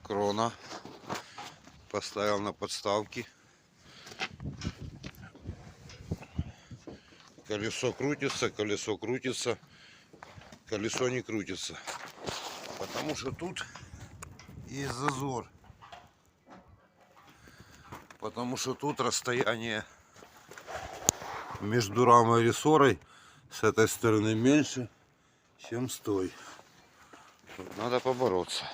крона. Поставил на подставки. Колесо крутится, колесо не крутится. Потому что тут есть зазор. Потому что тут расстояние между рамой и рессорой с этой стороны меньше, чем с той. Надо побороться.